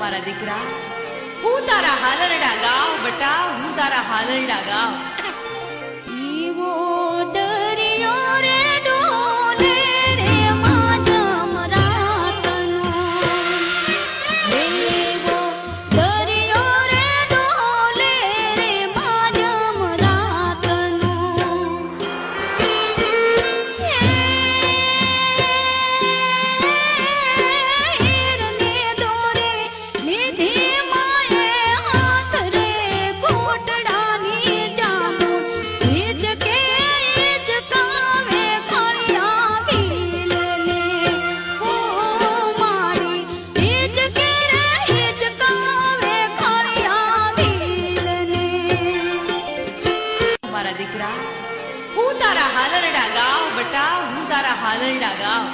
મારા દીકરા, હું તારા હાલરડા ગાવ બટા, હું તારા હાલરડા ગાવ. જીવો દરિયો રે ડોલે રે માધમ રાતનો, જીવો દરિયો રે ડોલે રે માધમ રાતનો. હીરને દોરે નિધિ માએ હાથ રે ઘોટડાની જામો, હિચકે હિચકાવે ખળિયા ભીલને. ઓ મારી હિચકે હિચકાવે ખળિયા ભીલને. મારા દીકરા, હું તારા હાલરડા ગાવ બટા, હું તારા હાલરડા ગાવ.